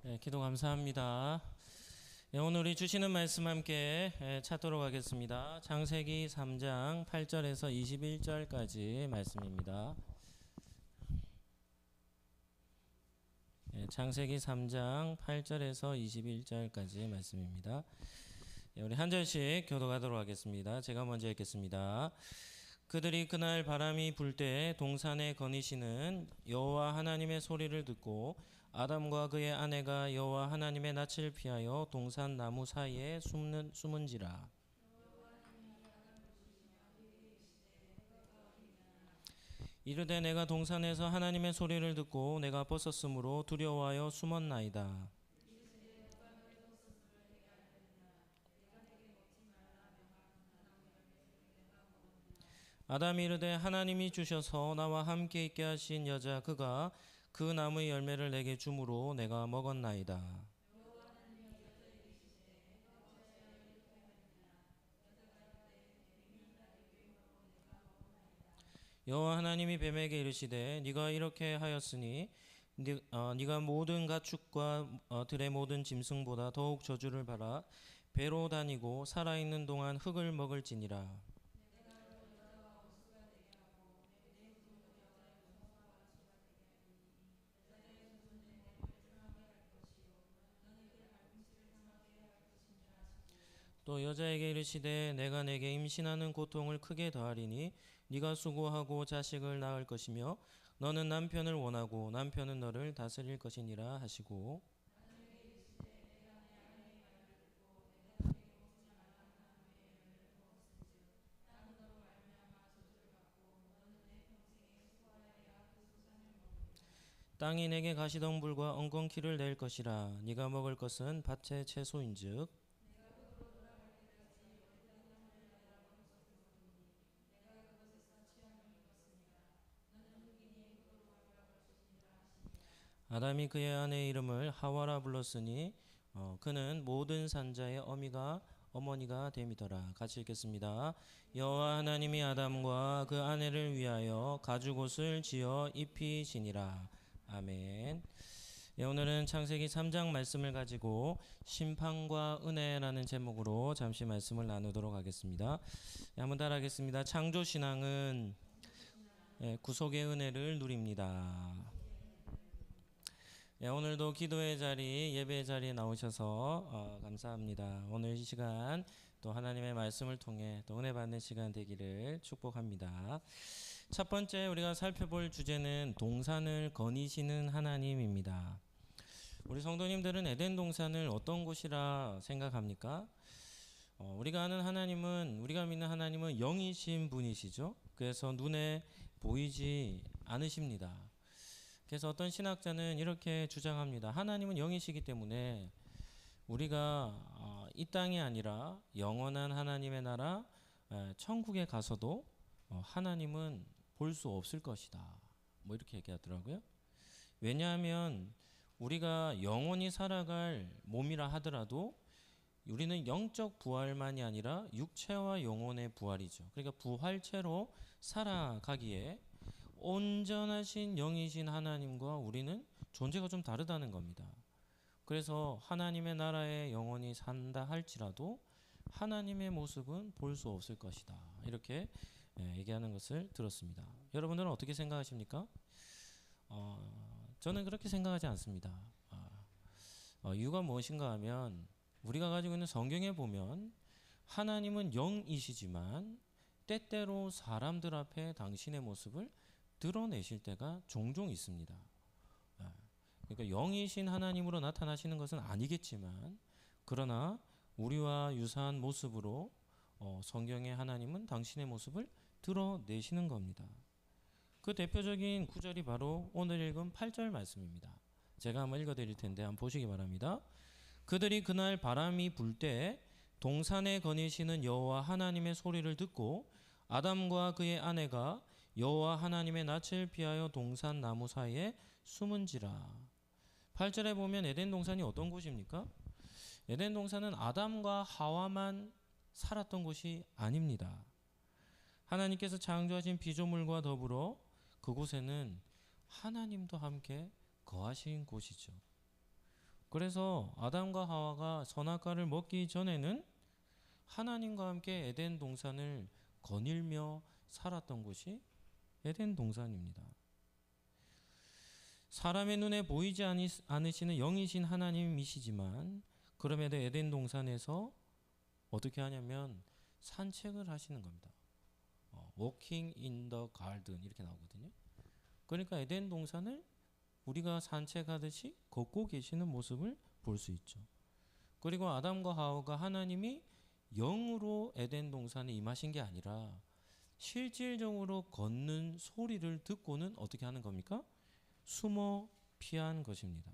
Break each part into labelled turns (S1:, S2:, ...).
S1: 네, 기도 감사합니다. 네, 오늘 우리 주시는 말씀 함께 찾도록 하겠습니다. 창세기 3장 8절에서 21절까지 말씀입니다. 네, 창세기 3장 8절에서 21절까지 말씀입니다. 네, 우리 한 절씩 교독하도록 하겠습니다. 제가 먼저 읽겠습니다. 그들이 그날 바람이 불 때 동산에 거니시는 여호와 하나님의 소리를 듣고 아담과 그의 아내가 여호와 하나님의 낯을 피하여 동산 나무 사이에 숨은지라. 이르되 내가 동산에서 하나님의 소리를 듣고 내가 벗었으므로 두려워하여 숨었나이다. 아담이 이르되 하나님이 주셔서 나와 함께 있게 하신 여자 그가 그 나무의 열매를 내게 주므로 내가 먹었나이다. 여호와 하나님이 뱀에게 이르시되 네가 이렇게 하였으니 네가 모든 가축과 들의 모든 짐승보다 더욱 저주를 받아 배로 다니고 살아있는 동안 흙을 먹을지니라. 또 여자에게 이르시되 내가 내게 임신하는 고통을 크게 더하리니 네가 수고하고 자식을 낳을 것이며 너는 남편을 원하고 남편은 너를 다스릴 것이니라 하시고 땅이 내게 가시덤불과 엉겅퀴를 낼 것이라. 네가 먹을 것은 밭의 채소인즉 아담이 그의 아내의 이름을 하와라 불렀으니 그는 모든 산자의 어머니가 됨이더라. 같이 읽겠습니다. 여호와 하나님이 아담과 그 아내를 위하여 가죽옷을 지어 입히시니라. 아멘. 예, 오늘은 창세기 3장 말씀을 가지고 심판과 은혜라는 제목으로 잠시 말씀을 나누도록 하겠습니다. 예, 한번 따라하겠습니다. 창조신앙은 구속의 은혜를 누립니다. 예, 오늘도 기도의 자리, 예배의 자리에 나오셔서 감사합니다. 오늘 이 시간 또 하나님의 말씀을 통해 또 은혜 받는 시간 되기를 축복합니다. 첫 번째 우리가 살펴볼 주제는 동산을 거니시는 하나님입니다. 우리 성도님들은 에덴 동산을 어떤 곳이라 생각합니까? 우리가 믿는 하나님은 영이신 분이시죠. 그래서 눈에 보이지 않으십니다. 그래서 어떤 신학자는 이렇게 주장합니다. 하나님은 영이시기 때문에 우리가 이 땅이 아니라 영원한 하나님의 나라 천국에 가서도 하나님은 볼 수 없을 것이다. 뭐 이렇게 얘기하더라고요. 왜냐하면 우리가 영원히 살아갈 몸이라 하더라도 우리는 영적 부활만이 아니라 육체와 영혼의 부활이죠. 그러니까 부활체로 살아가기에 온전하신 영이신 하나님과 우리는 존재가 좀 다르다는 겁니다. 그래서 하나님의 나라에 영원히 산다 할지라도 하나님의 모습은 볼 수 없을 것이다. 이렇게 얘기하는 것을 들었습니다. 여러분들은 어떻게 생각하십니까? 저는 그렇게 생각하지 않습니다. 이유가 무엇인가 하면 우리가 가지고 있는 성경에 보면 하나님은 영이시지만 때때로 사람들 앞에 당신의 모습을 드러내실 때가 종종 있습니다. 그러니까 영이신 하나님으로 나타나시는 것은 아니겠지만 그러나 우리와 유사한 모습으로 성경의 하나님은 당신의 모습을 드러내시는 겁니다. 그 대표적인 구절이 바로 오늘 읽은 8절 말씀입니다. 제가 한번 읽어드릴 텐데 한번 보시기 바랍니다. 그들이 그날 바람이 불 때 동산에 거니시는 여호와 하나님의 소리를 듣고 아담과 그의 아내가 여호와 하나님의 낯을 피하여 동산 나무 사이에 숨은지라. 8절에 보면 에덴 동산이 어떤 곳입니까? 에덴 동산은 아담과 하와만 살았던 곳이 아닙니다. 하나님께서 창조하신 피조물과 더불어 그곳에는 하나님도 함께 거하신 곳이죠. 그래서 아담과 하와가 선악과를 먹기 전에는 하나님과 함께 에덴 동산을 거닐며 살았던 곳이 에덴 동산입니다. 사람의 눈에 보이지 않으시는 영이신 하나님이시지만 그럼에도 에덴 동산에서 어떻게 하냐면 산책을 하시는 겁니다. Walking in the garden 이렇게 나오거든요. 그러니까 에덴 동산을 우리가 산책하듯이 걷고 계시는 모습을 볼 수 있죠. 그리고 아담과 하와가 하나님이 영으로 에덴 동산에 임하신 게 아니라 실질적으로 걷는 소리를 듣고는 어떻게 하는 겁니까? 숨어 피한 것입니다.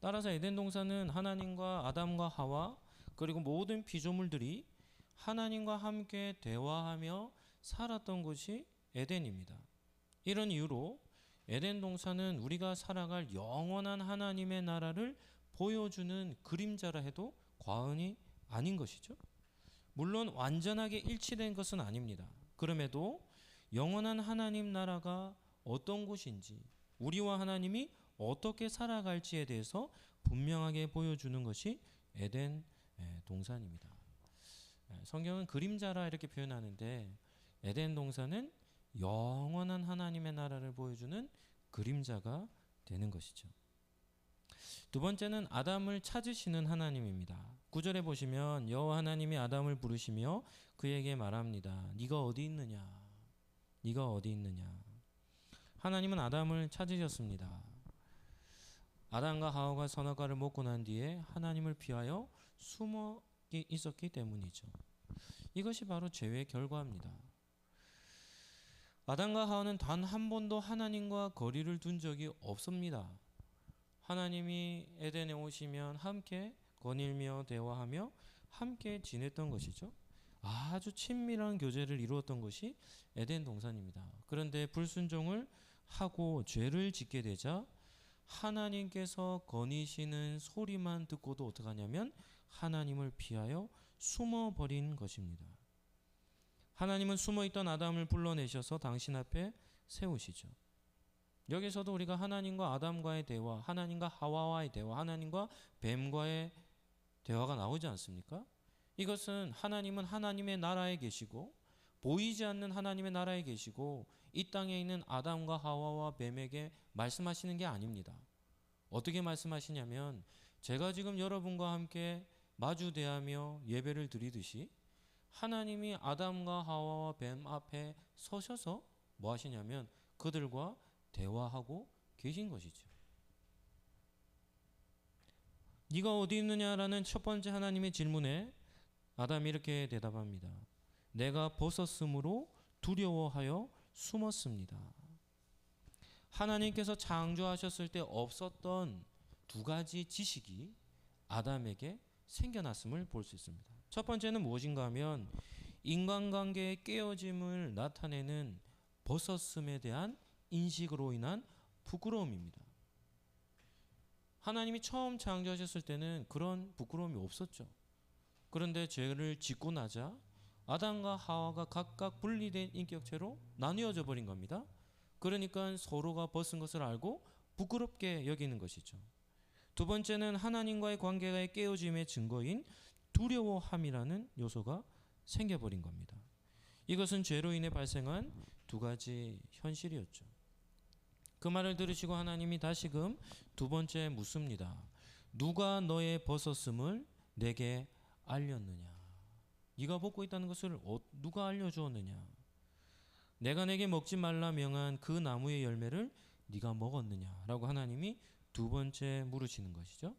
S1: 따라서 에덴 동산은 하나님과 아담과 하와 그리고 모든 피조물들이 하나님과 함께 대화하며 살았던 곳이 에덴입니다. 이런 이유로 에덴 동산은 우리가 살아갈 영원한 하나님의 나라를 보여주는 그림자라 해도 과언이 아닌 것이죠. 물론 완전하게 일치된 것은 아닙니다. 그럼에도 영원한 하나님 나라가 어떤 곳인지 우리와 하나님이 어떻게 살아갈지에 대해서 분명하게 보여주는 것이 에덴 동산입니다. 성경은 그림자라 이렇게 표현하는데 에덴 동산은 영원한 하나님의 나라를 보여주는 그림자가 되는 것이죠. 두 번째는 아담을 찾으시는 하나님입니다. 9절에 보시면 여호와 하나님이 아담을 부르시며 그에게 말합니다. 네가 어디 있느냐? 네가 어디 있느냐? 하나님은 아담을 찾으셨습니다. 아담과 하와가 선악과를 먹고 난 뒤에 하나님을 피하여 숨어 있었기 때문이죠. 이것이 바로 죄의 결과입니다. 아담과 하와는 단 한 번도 하나님과 거리를 둔 적이 없습니다. 하나님이 에덴에 오시면 함께 거닐며 대화하며 함께 지냈던 것이죠. 아주 친밀한 교제를 이루었던 것이 에덴 동산입니다. 그런데 불순종을 하고 죄를 짓게 되자 하나님께서 거니시는 소리만 듣고도 어떻게 하냐면 하나님을 피하여 숨어버린 것입니다. 하나님은 숨어있던 아담을 불러내셔서 당신 앞에 세우시죠. 여기서도 우리가 하나님과 아담과의 대화, 하나님과 하와와의 대화, 하나님과 뱀과의 대화가 나오지 않습니까? 이것은 하나님은 하나님의 나라에 계시고 보이지 않는 하나님의 나라에 계시고 이 땅에 있는 아담과 하와와 뱀에게 말씀하시는 게 아닙니다. 어떻게 말씀하시냐면 제가 지금 여러분과 함께 마주대하며 예배를 드리듯이 하나님이 아담과 하와와 뱀 앞에 서셔서 뭐 하시냐면 그들과 대화하고 계신 것이죠. 네가 어디 있느냐라는 첫 번째 하나님의 질문에 아담이 이렇게 대답합니다. 내가 벗었으므로 두려워하여 숨었습니다. 하나님께서 창조하셨을 때 없었던 두 가지 지식이 아담에게 생겨났음을 볼 수 있습니다. 첫 번째는 무엇인가 하면 인간관계의 깨어짐을 나타내는 벗었음에 대한 인식으로 인한 부끄러움입니다. 하나님이 처음 창조하셨을 때는 그런 부끄러움이 없었죠. 그런데 죄를 짓고 나자 아담과 하와가 각각 분리된 인격체로 나뉘어져 버린 겁니다. 그러니까 서로가 벗은 것을 알고 부끄럽게 여기는 것이죠. 두 번째는 하나님과의 관계가 깨어짐의 증거인 두려워함이라는 요소가 생겨버린 겁니다. 이것은 죄로 인해 발생한 두 가지 현실이었죠. 그 말을 들으시고 하나님이 다시금 두 번째 묻습니다. 누가 너의 벗었음을 내게 알렸느냐? 네가 벗고 있다는 것을 누가 알려주었느냐? 내가 내게 먹지 말라 명한 그 나무의 열매를 네가 먹었느냐? 라고 하나님이 두 번째 물으시는 것이죠.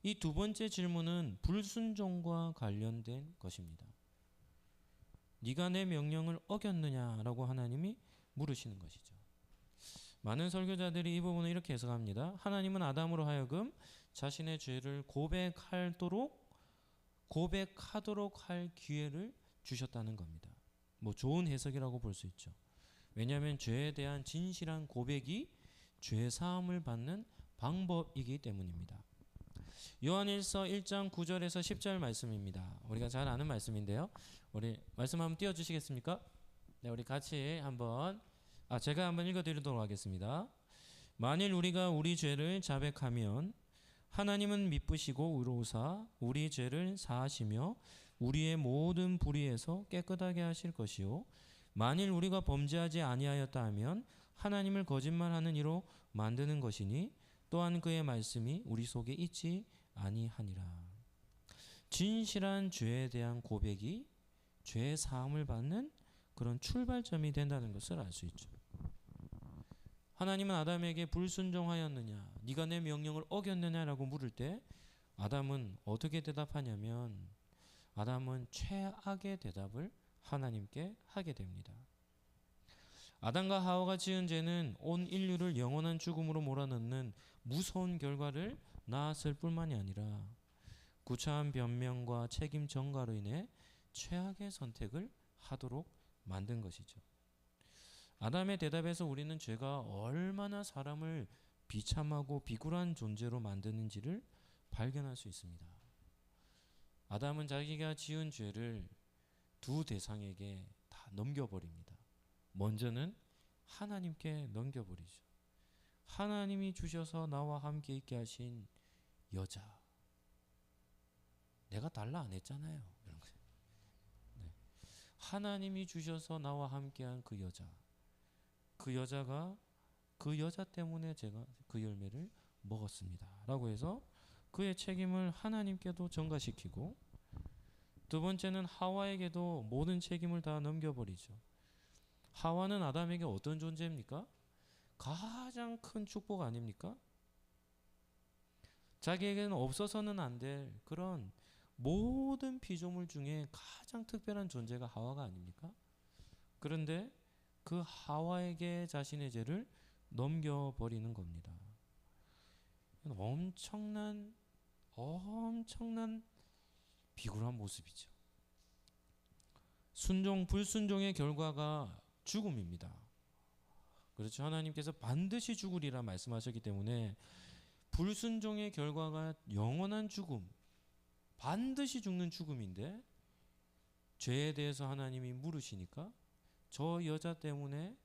S1: 이 두 번째 질문은 불순종과 관련된 것입니다. 네가 내 명령을 어겼느냐라고 하나님이 물으시는 것이죠. 많은 설교자들이 이 부분을 이렇게 해석합니다. 하나님은 아담으로 하여금 자신의 죄를 고백하도록 할 기회를 주셨다는 겁니다. 뭐 좋은 해석이라고 볼 수 있죠. 왜냐하면 죄에 대한 진실한 고백이 죄 사함을 받는 방법이기 때문입니다. 요한일서 1장 9절에서 10절 말씀입니다. 우리가 잘 아는 말씀인데요. 우리 말씀 한번 띄워주시겠습니까? 네, 우리 같이 한번 제가 한번 읽어드리도록 하겠습니다. 만일 우리가 우리 죄를 자백하면 하나님은 미쁘시고 의로우사 우리 죄를 사하시며 우리의 모든 불의에서 깨끗하게 하실 것이요 만일 우리가 범죄하지 아니하였다 하면 하나님을 거짓말하는 이로 만드는 것이니 또한 그의 말씀이 우리 속에 있지 아니하니라. 진실한 죄에 대한 고백이 죄 사함을 받는 그런 출발점이 된다는 것을 알 수 있죠. 하나님은 아담에게 불순종하였느냐, 네가 내 명령을 어겼느냐라고 물을 때 아담은 어떻게 대답하냐면 아담은 최악의 대답을 하나님께 하게 됩니다. 아담과 하와가 지은 죄는 온 인류를 영원한 죽음으로 몰아넣는 무서운 결과를 낳았을 뿐만이 아니라 구차한 변명과 책임 전가로 인해 최악의 선택을 하도록 만든 것이죠. 아담의 대답에서 우리는 죄가 얼마나 사람을 비참하고 비굴한 존재로 만드는지를 발견할 수 있습니다. 아담은 자기가 지은 죄를 두 대상에게 다 넘겨버립니다. 먼저는 하나님께 넘겨버리죠. 하나님이 주셔서 나와 함께 있게 하신 여자, 내가 달라 안 했잖아요. 이런 거. 네. 하나님이 주셔서 나와 함께한 그 여자, 그 여자가 그 여자 때문에 제가 그 열매를 먹었습니다 라고 해서 그의 책임을 하나님께도 전가시키고, 두 번째는 하와에게도 모든 책임을 다 넘겨버리죠. 하와는 아담에게 어떤 존재입니까? 가장 큰 축복 아닙니까? 자기에게는 없어서는 안 될 그런 모든 피조물 중에 가장 특별한 존재가 하와가 아닙니까? 그런데 그 하와에게 자신의 죄를 넘겨버리는 겁니다. 엄청난 비굴한 모습이죠. 불순종의 결과가 죽음입니다. 그렇죠. 하나님께서 반드시 죽으리라 말씀하셨기 때문에 불순종의 결과가 영원한 죽음, 반드시 죽는 죽음인데 죄에 대해서 하나님이 물으시니까 저 여자 때문에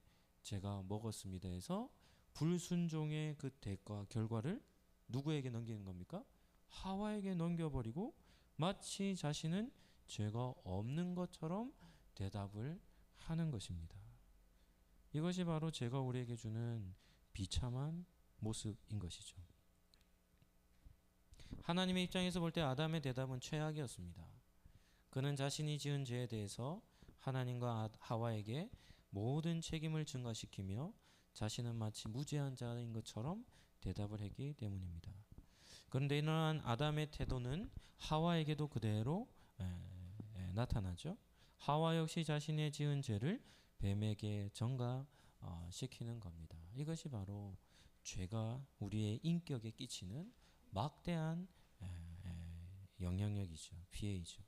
S1: 제가 먹었습니다 해서 불순종의 그 대가 결과를 누구에게 넘기는 겁니까? 하와에게 넘겨버리고 마치 자신은 죄가 없는 것처럼 대답을 하는 것입니다. 이것이 바로 죄가 우리에게 주는 비참한 모습인 것이죠. 하나님의 입장에서 볼 때 아담의 대답은 최악이었습니다. 그는 자신이 지은 죄에 대해서 하나님과 하와에게 모든 책임을 증가시키며 자신은 마치 무죄한 자인 것처럼 대답을 했기 때문입니다. 그런데 이러한 아담의 태도는 하와에게도 그대로 나타나죠. 하와 역시 자신의 지은 죄를 뱀에게 전가시키는 겁니다. 이것이 바로 죄가 우리의 인격에 끼치는 막대한 영향력이죠. 피해이죠.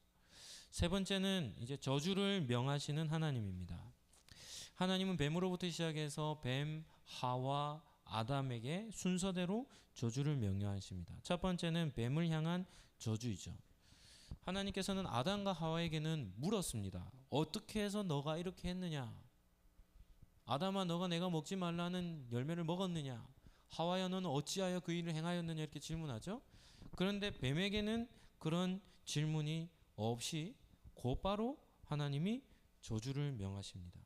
S1: 세 번째는 이제 저주를 명하시는 하나님입니다. 하나님은 뱀으로부터 시작해서 뱀, 하와, 아담에게 순서대로 저주를 명령하십니다. 첫 번째는 뱀을 향한 저주이죠. 하나님께서는 아담과 하와에게는 물었습니다. 어떻게 해서 너가 이렇게 했느냐? 아담아, 너가 내가 먹지 말라는 열매를 먹었느냐? 하와야, 너는 어찌하여 그 일을 행하였느냐? 이렇게 질문하죠. 그런데 뱀에게는 그런 질문이 없이 곧바로 하나님이 저주를 명하십니다.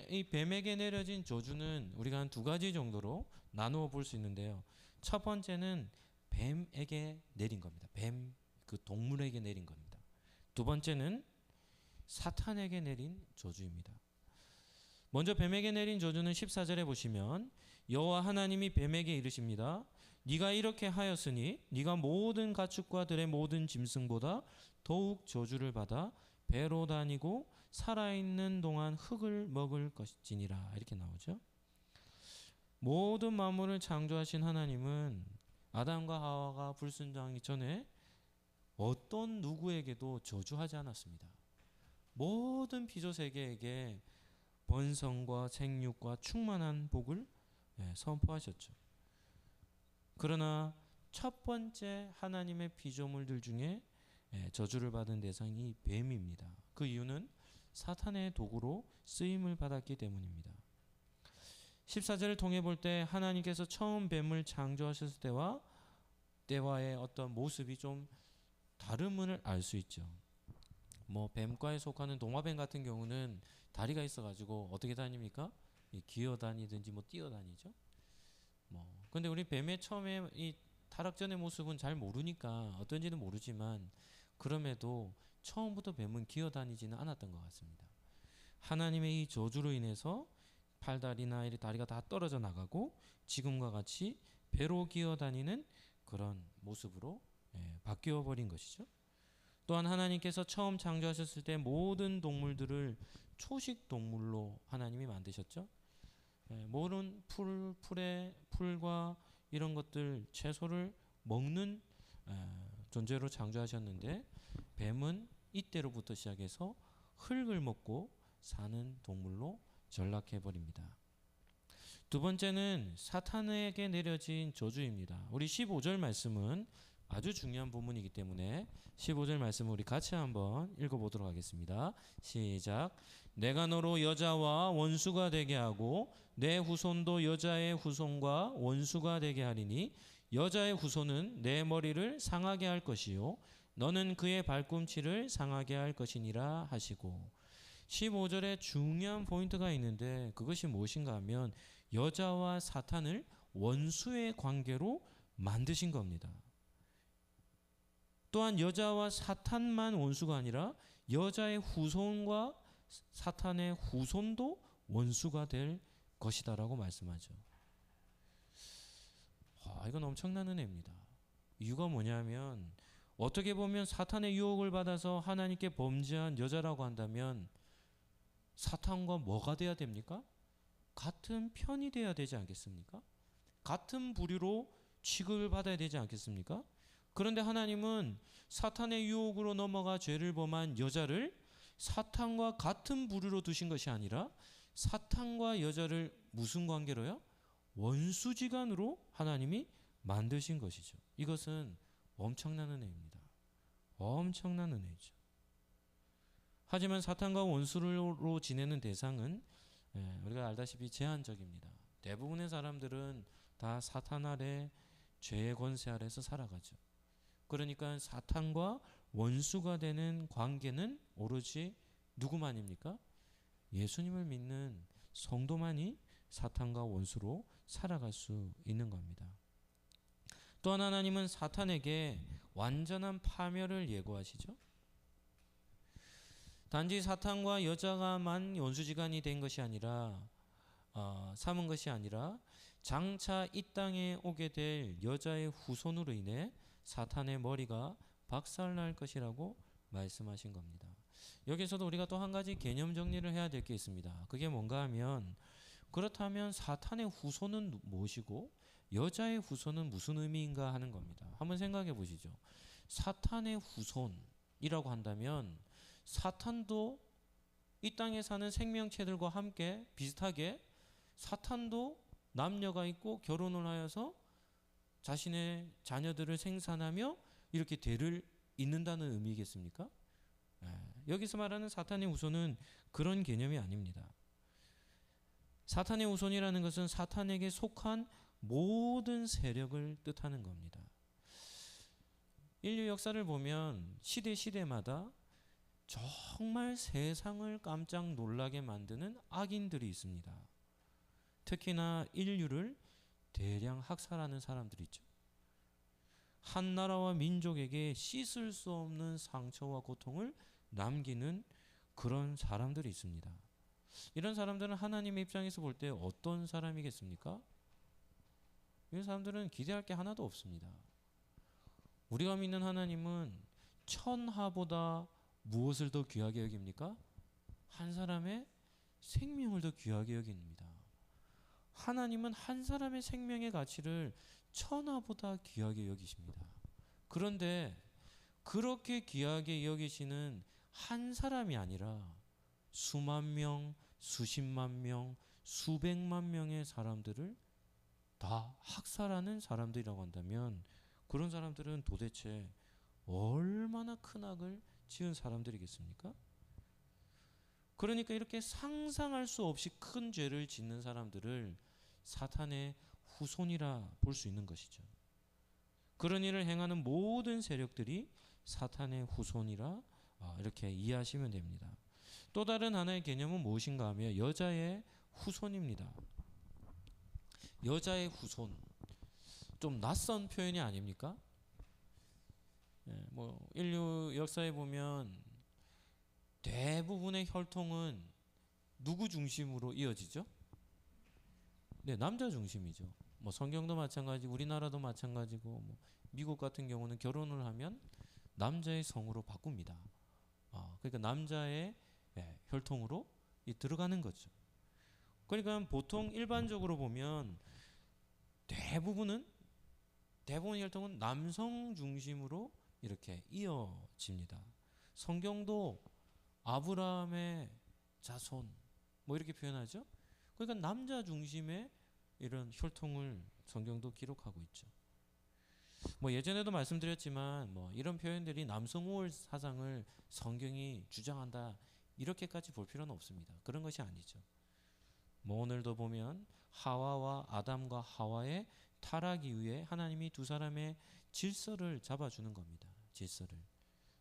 S1: 이 뱀에게 내려진 저주는 우리가 한 두 가지 정도로 나누어 볼 수 있는데요. 첫 번째는 뱀에게 내린 겁니다. 뱀, 그 동물에게 내린 겁니다. 두 번째는 사탄에게 내린 저주입니다. 먼저 뱀에게 내린 저주는 14절에 보시면 여호와 하나님이 뱀에게 이르십니다. 네가 이렇게 하였으니 네가 모든 가축과 들의 모든 짐승보다 더욱 저주를 받아 배로 다니고 살아있는 동안 흙을 먹을 것이니라. 이렇게 나오죠. 모든 만물을 창조하신 하나님은 아담과 하와가 불순종하기 전에 어떤 누구에게도 저주하지 않았습니다. 모든 피조세계에게 번성과 생육과 충만한 복을 선포하셨죠. 그러나 첫 번째 하나님의 피조물들 중에 저주를 받은 대상이 뱀입니다. 그 이유는 사탄의 도구로 쓰임을 받았기 때문입니다. 14절을 통해 볼 때 하나님께서 처음 뱀을 창조하셨을 때와 때와의 어떤 모습이 좀 다름을 알 수 있죠. 뭐 뱀과에 속하는 동화뱀 같은 경우는 다리가 있어가지고 어떻게 다닙니까? 기어 다니든지 뭐 뛰어 다니죠. 뭐 근데 우리 뱀의 처음에 이 타락전의 모습은 잘 모르니까 어떤지는 모르지만 그럼에도 처음부터 뱀은 기어 다니지는 않았던 것 같습니다. 하나님의 이 저주로 인해서 팔다리나 이 다리가 다 떨어져 나가고 지금과 같이 배로 기어 다니는 그런 모습으로 바뀌어 버린 것이죠. 또한 하나님께서 처음 창조하셨을 때 모든 동물들을 초식 동물로 하나님이 만드셨죠. 모든 풀과 이런 것들 채소를 먹는 존재로 창조하셨는데 뱀은 이때로부터 시작해서 흙을 먹고 사는 동물로 전락해 버립니다. 두 번째는 사탄에게 내려진 저주입니다. 우리 15절 말씀은 아주 중요한 부분이기 때문에 15절 말씀을 우리 같이 한번 읽어보도록 하겠습니다. 시작. 내가 너로 여자와 원수가 되게 하고 내 후손도 여자의 후손과 원수가 되게 하리니 여자의 후손은 내 머리를 상하게 할 것이요 너는 그의 발꿈치를 상하게 할 것이니라 하시고 15절에 중요한 포인트가 있는데 그것이 무엇인가 하면 여자와 사탄을 원수의 관계로 만드신 겁니다. 또한 여자와 사탄만 원수가 아니라 여자의 후손과 사탄의 후손도 원수가 될 것이다라고 말씀하죠. 이건 엄청난 은혜입니다. 이유가 뭐냐면 어떻게 보면 사탄의 유혹을 받아서 하나님께 범죄한 여자라고 한다면 사탄과 뭐가 돼야 됩니까? 같은 편이 돼야 되지 않겠습니까? 같은 부류로 취급을 받아야 되지 않겠습니까? 그런데 하나님은 사탄의 유혹으로 넘어가 죄를 범한 여자를 사탄과 같은 부류로 두신 것이 아니라 사탄과 여자를 무슨 관계로요? 원수지간으로 하나님이 만드신 것이죠. 이것은 엄청난 은혜입니다. 엄청난 은혜죠. 하지만 사탄과 원수로 지내는 대상은 우리가 알다시피 제한적입니다. 대부분의 사람들은 다 사탄 아래 죄의 권세 아래서 살아가죠. 그러니까 사탄과 원수가 되는 관계는 오로지 누구만입니까? 예수님을 믿는 성도만이 사탄과 원수로 살아갈 수 있는 겁니다. 또한 하나님은 사탄에게 완전한 파멸을 예고하시죠. 단지 사탄과 여자가만 원수지간이 된 것이 아니라 삼은 것이 아니라 장차 이 땅에 오게 될 여자의 후손으로 인해 사탄의 머리가 박살날 것이라고 말씀하신 겁니다. 여기서도 우리가 또 한 가지 개념 정리를 해야 될 게 있습니다. 그게 뭔가 하면 그렇다면 사탄의 후손은 무엇이고 여자의 후손은 무슨 의미인가 하는 겁니다. 한번 생각해 보시죠. 사탄의 후손이라고 한다면 사탄도 이 땅에 사는 생명체들과 함께 비슷하게 사탄도 남녀가 있고 결혼을 하여서 자신의 자녀들을 생산하며 이렇게 대를 잇는다는 의미겠습니까? 여기서 말하는 사탄의 후손은 그런 개념이 아닙니다. 사탄의 후손이라는 것은 사탄에게 속한 모든 세력을 뜻하는 겁니다. 인류 역사를 보면 시대마다 정말 세상을 깜짝 놀라게 만드는 악인들이 있습니다. 특히나 인류를 대량 학살하는 사람들이 있죠. 한 나라와 민족에게 씻을 수 없는 상처와 고통을 남기는 그런 사람들이 있습니다. 이런 사람들은 하나님의 입장에서 볼 때 어떤 사람이겠습니까? 이런 사람들은 기대할 게 하나도 없습니다. 우리가 믿는 하나님은 천하보다 무엇을 더 귀하게 여깁니까? 한 사람의 생명을 더 귀하게 여깁니다. 하나님은 한 사람의 생명의 가치를 천하보다 귀하게 여기십니다. 그런데 그렇게 귀하게 여기시는 한 사람이 아니라 수만 명, 수십만 명, 수백만 명의 사람들을 다 학살하는 사람들이라고 한다면 그런 사람들은 도대체 얼마나 큰 악을 지은 사람들이겠습니까? 그러니까 이렇게 상상할 수 없이 큰 죄를 짓는 사람들을 사탄의 후손이라 볼 수 있는 것이죠. 그런 일을 행하는 모든 세력들이 사탄의 후손이라 이렇게 이해하시면 됩니다. 또 다른 하나의 개념은 무엇인가 하면 여자의 후손입니다. 여자의 후손. 좀 낯선 표현이 아닙니까? 인류 역사에 보면 대부분의 혈통은 누구 중심으로 이어지죠? 네, 남자 중심이죠. 성경도 마찬가지고 우리나라도 마찬가지고 미국 같은 경우는 결혼을 하면 남자의 성으로 바꿉니다. 그러니까 남자의 혈통으로 들어가는 거죠. 그러니까 보통 일반적으로 보면 대부분 혈통은 남성 중심으로 이렇게 이어집니다. 성경도 아브라함의 자손 이렇게 표현하죠. 그러니까 남자 중심의 이런 혈통을 성경도 기록하고 있죠. 예전에도 말씀드렸지만 이런 표현들이 남성 우월 사상을 성경이 주장한다 이렇게까지 볼 필요는 없습니다. 그런 것이 아니죠. 오늘도 보면 하와와 아담과 하와의 타락 이후에 하나님이 두 사람의 질서를 잡아주는 겁니다. 질서를.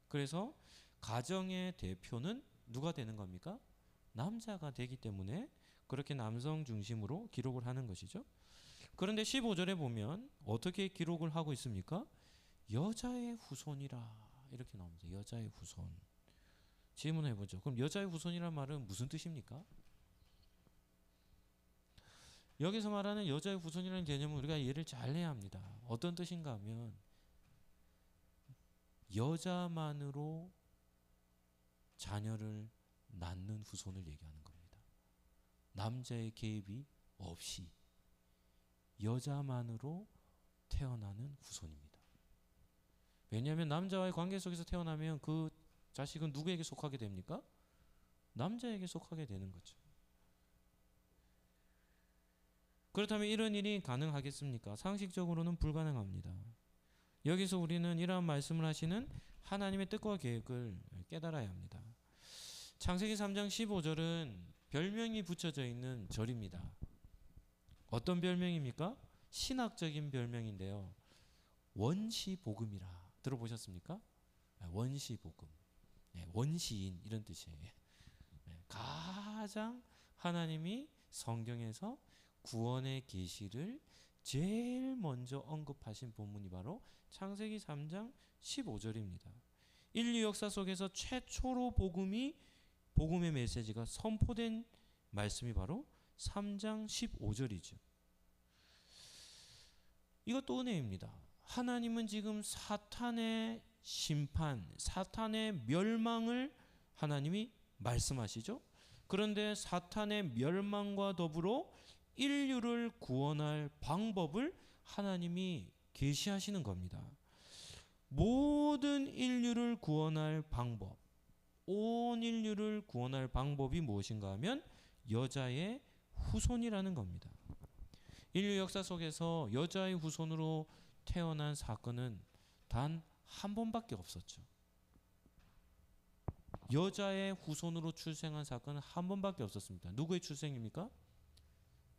S1: 그래서 가정의 대표는 누가 되는 겁니까? 남자가 되기 때문에 그렇게 남성 중심으로 기록을 하는 것이죠. 그런데 15절에 보면 어떻게 기록을 하고 있습니까? 여자의 후손이라 이렇게 나옵니다. 여자의 후손. 질문해 보죠. 그럼 여자의 후손이란 말은 무슨 뜻입니까? 여기서 말하는 여자의 후손이라는 개념은 우리가 이해를 잘 해야 합니다. 어떤 뜻인가 하면 여자만으로 자녀를 낳는 후손을 얘기하는 겁니다. 남자의 개입이 없이 여자만으로 태어나는 후손입니다. 왜냐하면 남자와의 관계 속에서 태어나면 그 자식은 누구에게 속하게 됩니까? 남자에게 속하게 되는 거죠. 그렇다면 이런 일이 가능하겠습니까? 상식적으로는 불가능합니다. 여기서 우리는 이러한 말씀을 하시는 하나님의 뜻과 계획을 깨달아야 합니다. 창세기 3장 15절은 별명이 붙여져 있는 절입니다. 어떤 별명입니까? 신학적인 별명인데요. 원시복음이라 들어보셨습니까? 원시복음, 원시인 이런 뜻이에요. 가장 하나님이 성경에서 구원의 계시를 제일 먼저 언급하신 본문이 바로 창세기 3장 15절입니다. 인류 역사 속에서 최초로 복음의 메시지가 선포된 말씀이 바로 3장 15절이죠. 이것도 은혜입니다. 하나님은 지금 사탄의 심판, 사탄의 멸망을 하나님이 말씀하시죠. 그런데 사탄의 멸망과 더불어 인류를 구원할 방법을 하나님이 계시하시는 겁니다. 모든 인류를 구원할 방법, 온 인류를 구원할 방법이 무엇인가 하면 여자의 후손이라는 겁니다. 인류 역사 속에서 여자의 후손으로 태어난 사건은 단 한 번밖에 없었죠. 여자의 후손으로 출생한 사건은 한 번밖에 없었습니다. 누구의 출생입니까?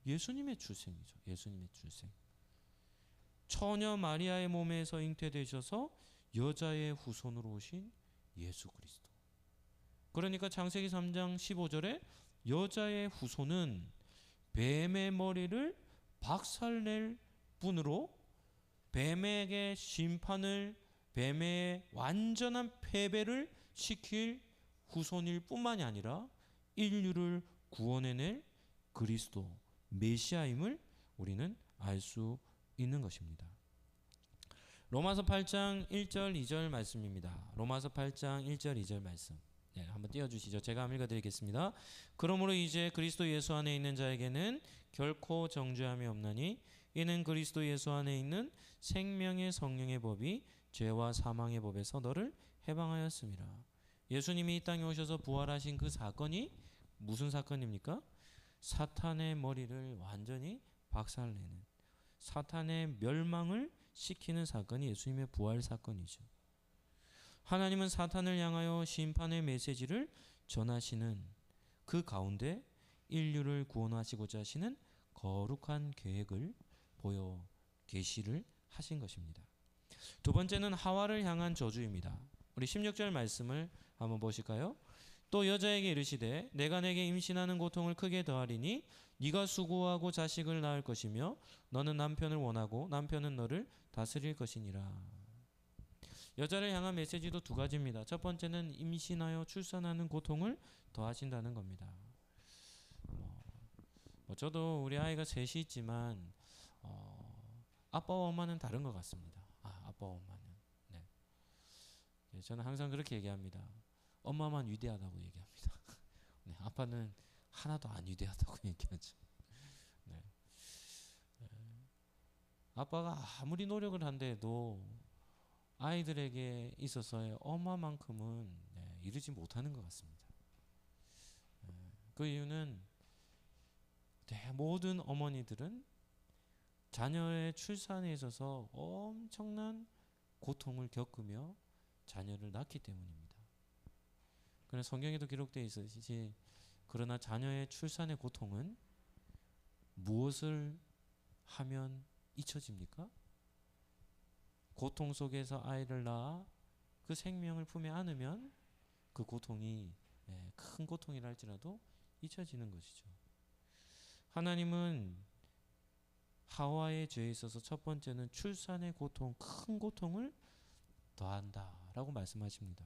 S1: 예수님의 출생이죠. 예수님의 출생. 처녀 마리아의 몸에서 잉태되셔서 여자의 후손으로 오신 예수 그리스도. 그러니까 창세기 3장 15절에 여자의 후손은 뱀의 머리를 박살낼 분으로 뱀에게 심판을, 뱀의 완전한 패배를 시킬 후손일 뿐만이 아니라 인류를 구원해낼 그리스도 메시아임을 우리는 알 수 있는 것입니다. 로마서 8장 1절 2절 말씀입니다. 로마서 8장 1절 2절 말씀. 한번 띄워주시죠. 제가 한번 읽어드리겠습니다. 그러므로 이제 그리스도 예수 안에 있는 자에게는 결코 정죄함이 없나니 이는 그리스도 예수 안에 있는 생명의 성령의 법이 죄와 사망의 법에서 너를 해방하였습니다. 예수님이 이 땅에 오셔서 부활하신 그 사건이 무슨 사건입니까? 사탄의 머리를 완전히 박살내는, 사탄의 멸망을 시키는 사건이 예수님의 부활 사건이죠. 하나님은 사탄을 향하여 심판의 메시지를 전하시는 그 가운데 인류를 구원하시고자 하시는 거룩한 계획을 보여 계시를 하신 것입니다. 두 번째는 하와를 향한 저주입니다. 우리 16절 말씀을 한번 보실까요? 또 여자에게 이르시되 내가 내게 임신하는 고통을 크게 더하리니 네가 수고하고 자식을 낳을 것이며 너는 남편을 원하고 남편은 너를 다스릴 것이니라. 여자를 향한 메시지도 두 가지입니다. 첫 번째는 임신하여 출산하는 고통을 더하신다는 겁니다. 저도 우리 아이가 셋이 있지만 아빠와 엄마는 다른 것 같습니다. 아빠와 엄마는. 네. 저는 항상 그렇게 얘기합니다. 엄마만 위대하다고 얘기합니다. 네, 아빠는 하나도 안 위대하다고 얘기하죠. 네. 아빠가 아무리 노력을 한데도 아이들에게 있어서의 엄마만큼은 이루지 못하는 것 같습니다. 그 이유는 모든 어머니들은 자녀의 출산에 있어서 엄청난 고통을 겪으며 자녀를 낳기 때문입니다. 그러나 성경에도 기록되어 있듯이 그러나 자녀의 출산의 고통은 무엇을 하면 잊혀집니까? 고통 속에서 아이를 낳아 그 생명을 품에 안으면 그 고통이 큰 고통이라 할지라도 잊혀지는 것이죠. 하나님은 하와의 죄에 있어서 첫 번째는 출산의 고통, 큰 고통을 더한다라고 말씀하십니다.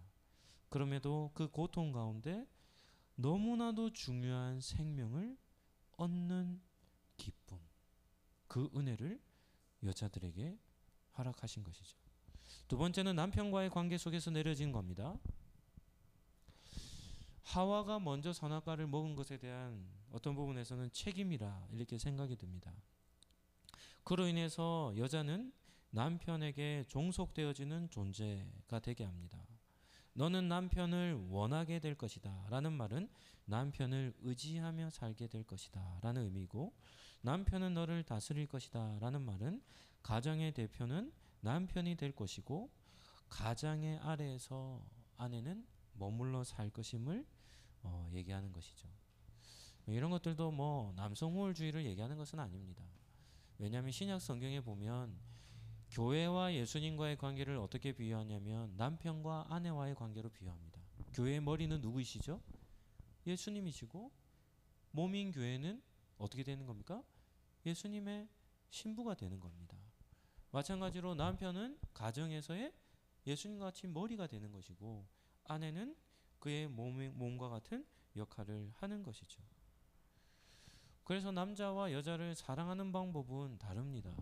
S1: 그럼에도 그 고통 가운데 너무나도 중요한 생명을 얻는 기쁨, 그 은혜를 여자들에게 허락하신 것이죠. 두 번째는 남편과의 관계 속에서 내려진 겁니다. 하와가 먼저 선악과를 먹은 것에 대한 어떤 부분에서는 책임이라 이렇게 생각이 듭니다. 그로 인해서 여자는 남편에게 종속되어지는 존재가 되게 합니다. 너는 남편을 원하게 될 것이다 라는 말은 남편을 의지하며 살게 될 것이다 라는 의미고, 남편은 너를 다스릴 것이다 라는 말은 가정의 대표는 남편이 될 것이고 가장의 아래에서 아내는 머물러 살 것임을 얘기하는 것이죠. 이런 것들도 남성 우월주의를 얘기하는 것은 아닙니다. 왜냐하면 신약 성경에 보면 교회와 예수님과의 관계를 어떻게 비유하냐면 남편과 아내와의 관계로 비유합니다. 교회의 머리는 누구이시죠? 예수님이시고 몸인 교회는 어떻게 되는 겁니까? 예수님의 신부가 되는 겁니다. 마찬가지로 남편은 가정에서의 예수님과 같이 머리가 되는 것이고 아내는 그의 몸과 같은 역할을 하는 것이죠. 그래서 남자와 여자를 사랑하는 방법은 다릅니다.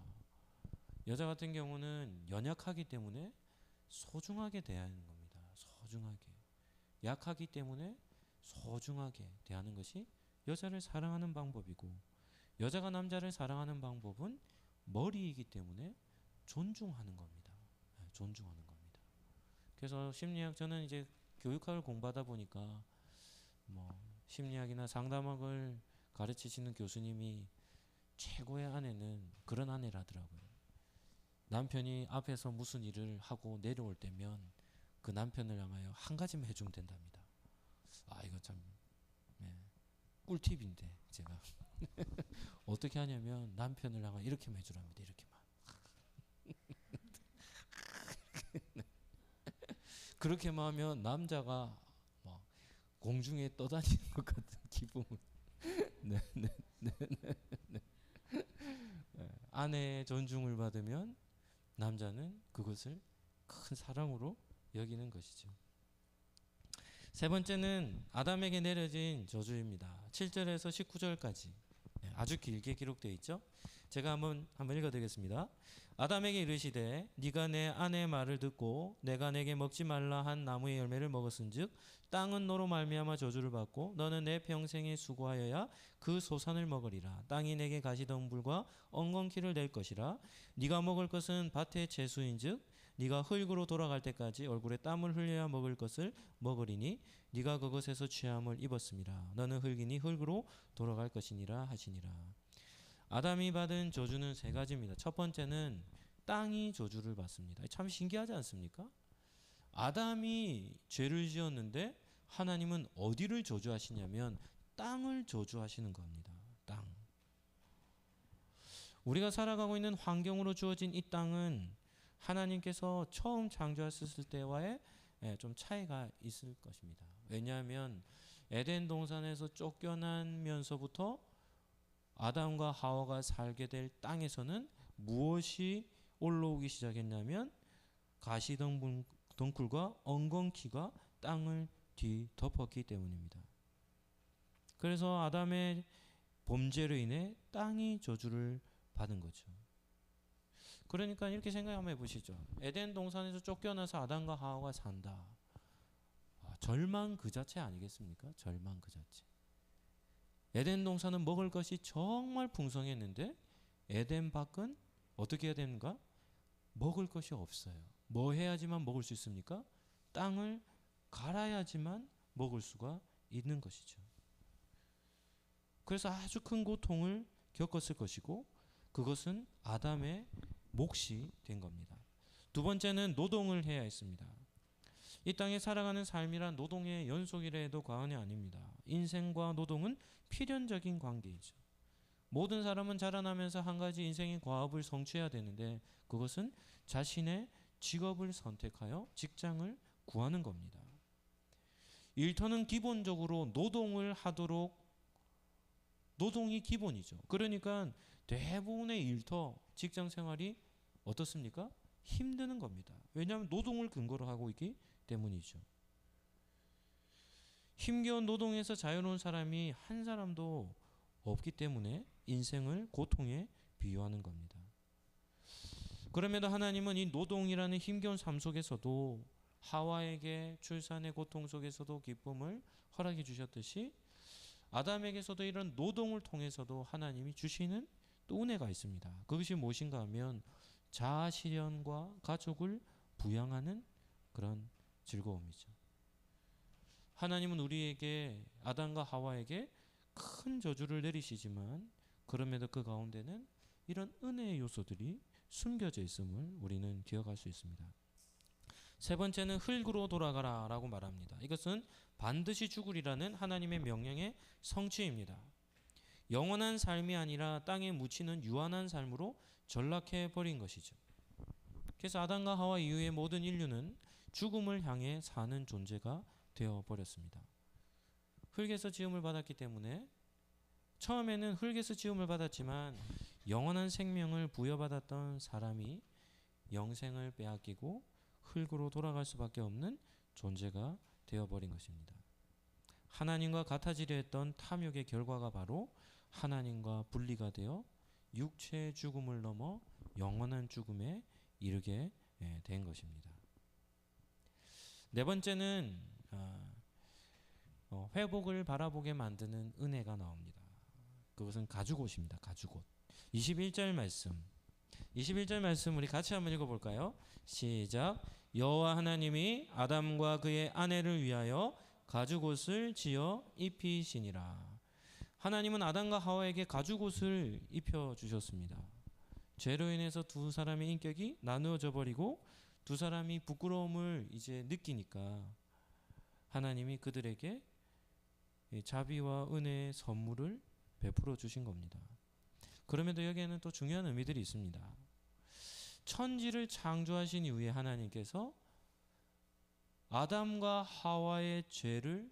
S1: 여자 같은 경우는 연약하기 때문에 소중하게 대하는 겁니다. 소중하게. 약하기 때문에 소중하게 대하는 것이 여자를 사랑하는 방법이고, 여자가 남자를 사랑하는 방법은 머리이기 때문에 존중하는 겁니다. 존중하는 겁니다. 그래서 심리학, 저는 이제 교육학을 공부하다 보니까 심리학이나 상담학을 가르치시는 교수님이 최고의 아내는 그런 아내라더라고요. 남편이 앞에서 무슨 일을 하고 내려올 때면 그 남편을 향하여 한 가지만 해주면 된답니다. 이거 참 꿀팁인데 제가 어떻게 하냐면 남편을 향하여 이렇게만 해주랍니다. 이렇게만. 그렇게만 하면 남자가 공중에 떠다니는 것 같은 기분을 아내의 존중을 받으면 남자는 그것을 큰 사랑으로 여기는 것이죠. 세 번째는 아담에게 내려진 저주입니다. 7절에서 19절까지 아주 길게 기록되어 있죠. 제가 한번 읽어드리겠습니다. 아담에게 이르시되 네가 내 아내의 말을 듣고 내가 내게 먹지 말라 한 나무의 열매를 먹었은즉 땅은 너로 말미암아 저주를 받고 너는 내 평생에 수고하여야 그 소산을 먹으리라. 땅이 내게 가시덤불과 엉겅퀴를 낼 것이라. 네가 먹을 것은 밭의 채소인즉 네가 흙으로 돌아갈 때까지 얼굴에 땀을 흘려야 먹을 것을 먹으리니 네가 그것에서 취함을 입었음이라. 너는 흙이니 흙으로 돌아갈 것이니라 하시니라. 아담이 받은 저주는 세 가지입니다. 첫 번째는 땅이 저주를 받습니다. 참 신기하지 않습니까? 아담이 죄를 지었는데 하나님은 어디를 저주하시냐면 땅을 저주하시는 겁니다. 땅. 우리가 살아가고 있는 환경으로 주어진 이 땅은 하나님께서 처음 창조하셨을 때와의 좀 차이가 있을 것입니다. 왜냐하면 에덴 동산에서 쫓겨나면서부터 아담과 하와가 살게 될 땅에서는 무엇이 올라오기 시작했냐면 가시덩굴과 엉겅퀴가 땅을 뒤덮었기 때문입니다. 그래서 아담의 범죄로 인해 땅이 저주를 받은 거죠. 그러니까 이렇게 생각 한번 해보시죠. 에덴 동산에서 쫓겨나서 아담과 하와가 산다. 절망 그 자체 아니겠습니까? 절망 그 자체. 에덴 동산은 먹을 것이 정말 풍성했는데 에덴 밖은 어떻게 해야 되는가? 먹을 것이 없어요. 뭐 해야지만 먹을 수 있습니까? 땅을 갈아야지만 먹을 수가 있는 것이죠. 그래서 아주 큰 고통을 겪었을 것이고 그것은 아담의 몫이 된 겁니다. 두 번째는 노동을 해야 했습니다. 이 땅에 살아가는 삶이란 노동의 연속이라 해도 과언이 아닙니다. 인생과 노동은 필연적인 관계이죠. 모든 사람은 자라나면서 한 가지 인생의 과업을 성취해야 되는데 그것은 자신의 직업을 선택하여 직장을 구하는 겁니다. 일터는 기본적으로 노동을 하도록 노동이 기본이죠. 그러니까 대부분의 일터, 직장 생활이 어떻습니까? 힘드는 겁니다. 왜냐하면 노동을 근거로 하고 있기 때문이죠. 힘겨운 노동에서 자유로운 사람이 한 사람도 없기 때문에 인생을 고통에 비유하는 겁니다. 그럼에도 하나님은 이 노동이라는 힘겨운 삶 속에서도 하와에게 출산의 고통 속에서도 기쁨을 허락해 주셨듯이 아담에게서도 이런 노동을 통해서도 하나님이 주시는 또 은혜가 있습니다. 그것이 무엇인가 하면 자아 실현과 가족을 부양하는 그런 즐거움이죠. 하나님은 우리에게 아담과 하와에게 큰 저주를 내리시지만 그럼에도 그 가운데는 이런 은혜의 요소들이 숨겨져 있음을 우리는 기억할 수 있습니다. 세 번째는 흙으로 돌아가라 라고 말합니다. 이것은 반드시 죽으리라는 하나님의 명령의 성취입니다. 영원한 삶이 아니라 땅에 묻히는 유한한 삶으로 전락해 버린 것이죠. 그래서 아담과 하와 이후의 모든 인류는 죽음을 향해 사는 존재가 되어 버렸습니다. 흙에서 지음을 받았기 때문에 처음에는 흙에서 지음을 받았지만 영원한 생명을 부여받았던 사람이 영생을 빼앗기고 흙으로 돌아갈 수밖에 없는 존재가 되어버린 것입니다. 하나님과 같아지려 했던 탐욕의 결과가 바로 하나님과 분리가 되어 육체의 죽음을 넘어 영원한 죽음에 이르게 된 것입니다. 네 번째는 회복을 바라보게 만드는 은혜가 나옵니다. 그것은 가죽옷입니다. 가죽옷. 21절 말씀 우리 같이 한번 읽어볼까요? 시작. 여호와 하나님이 아담과 그의 아내를 위하여 가죽옷을 지어 입히시니라. 하나님은 아담과 하와에게 가죽옷을 입혀주셨습니다. 죄로 인해서 두 사람의 인격이 나누어져 버리고 두 사람이 부끄러움을 이제 느끼니까 하나님이 그들에게 자비와 은혜의 선물을 베풀어 주신 겁니다. 그럼에도 여기에는 또 중요한 의미들이 있습니다. 천지를 창조하신 이후에 하나님께서 아담과 하와의 죄를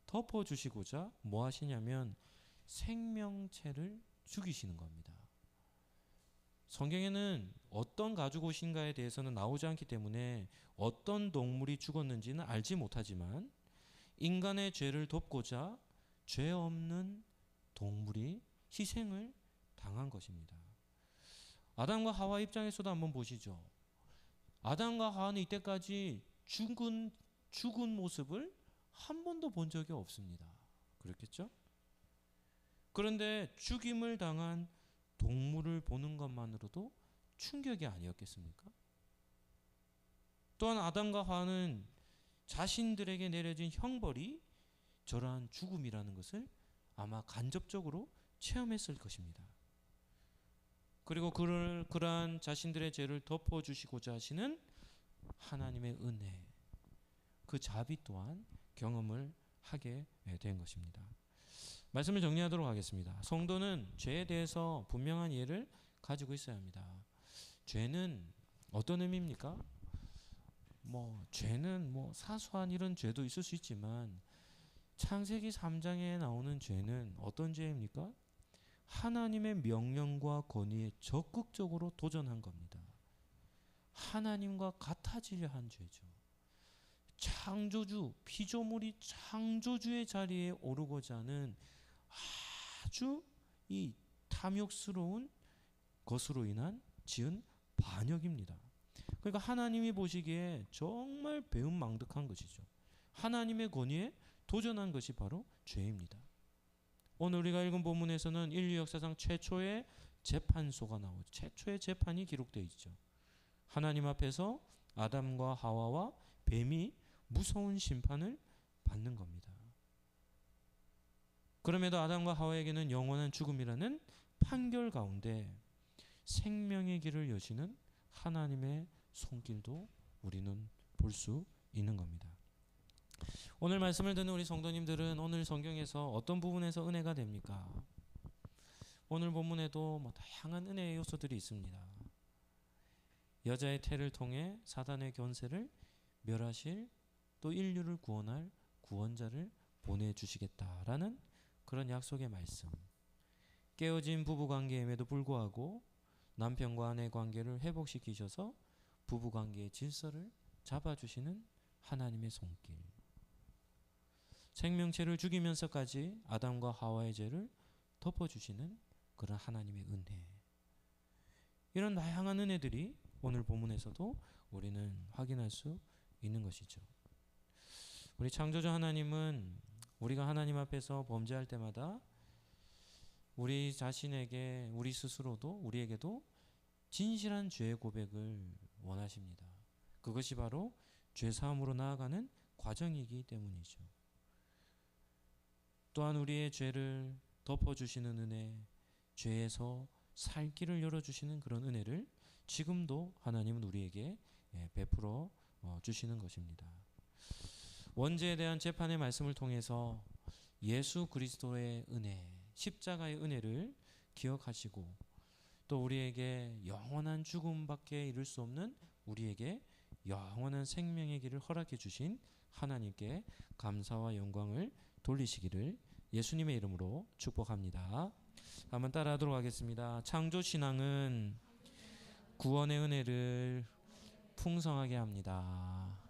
S1: 덮어주시고자 뭐 하시냐면 생명체를 죽이시는 겁니다. 성경에는 어떤 가죽옷인가에 대해서는 나오지 않기 때문에 어떤 동물이 죽었는지는 알지 못하지만 인간의 죄를 덮고자 죄 없는 동물이 희생을 당한 것입니다. 아담과 하와 입장에서도 한번 보시죠. 아담과 하와는 이때까지 죽은 모습을 한 번도 본 적이 없습니다. 그렇겠죠? 그런데 죽임을 당한 동물을 보는 것만으로도 충격이 아니었겠습니까? 또한 아담과 하와는 자신들에게 내려진 형벌이 저러한 죽음이라는 것을 아마 간접적으로 체험했을 것입니다. 그리고 그러한 자신들의 죄를 덮어주시고자 하시는 하나님의 은혜, 그 자비 또한 경험을 하게 된 것입니다. 말씀을 정리하도록 하겠습니다. 성도는 죄에 대해서 분명한 이해를 가지고 있어야 합니다. 죄는 어떤 의미입니까? 죄는 사소한 이런 죄도 있을 수 있지만 창세기 3장에 나오는 죄는 어떤 죄입니까? 하나님의 명령과 권위에 적극적으로 도전한 겁니다. 하나님과 같아지려 한 죄죠. 창조주, 피조물이 창조주의 자리에 오르고자 하는 아주 이 탐욕스러운 것으로 인한 지은 반역입니다. 그러니까 하나님이 보시기에 정말 배은망덕한 것이죠. 하나님의 권위에 도전한 것이 바로 죄입니다. 오늘 우리가 읽은 본문에서는 인류 역사상 최초의 재판소가 나오죠. 최초의 재판이 기록되어 있죠. 하나님 앞에서 아담과 하와와 뱀이 무서운 심판을 받는 겁니다. 그럼에도 아담과 하와에게는 영원한 죽음이라는 판결 가운데 생명의 길을 여시는 하나님의 손길도 우리는 볼 수 있는 겁니다. 오늘 말씀을 듣는 우리 성도님들은 오늘 성경에서 어떤 부분에서 은혜가 됩니까? 오늘 본문에도 다양한 은혜의 요소들이 있습니다. 여자의 태를 통해 사단의 권세를 멸하실, 또 인류를 구원할 구원자를 보내주시겠다라는 그런 약속의 말씀. 깨어진 부부관계임에도 불구하고 남편과 아내 관계를 회복시키셔서 부부관계의 질서를 잡아주시는 하나님의 손길. 생명체를 죽이면서까지 아담과 하와의 죄를 덮어주시는 그런 하나님의 은혜. 이런 다양한 은혜들이 오늘 본문에서도 우리는 확인할 수 있는 것이죠. 우리 창조주 하나님은 우리가 하나님 앞에서 범죄할 때마다 우리 자신에게, 우리 스스로도, 우리에게도 진실한 죄의 고백을 원하십니다. 그것이 바로 죄사함으로 나아가는 과정이기 때문이죠. 또한 우리의 죄를 덮어주시는 은혜, 죄에서 살 길을 열어주시는 그런 은혜를 지금도 하나님은 우리에게 베풀어 주시는 것입니다. 원죄에 대한 재판의 말씀을 통해서 예수 그리스도의 은혜, 십자가의 은혜를 기억하시고 또 우리에게 영원한 죽음밖에 이룰 수 없는 우리에게 영원한 생명의 길을 허락해 주신 하나님께 감사와 영광을 돌리시기를 예수님의 이름으로 축복합니다. 한번 따라하도록 하겠습니다. 창조신앙은 구원의 은혜를 풍성하게 합니다.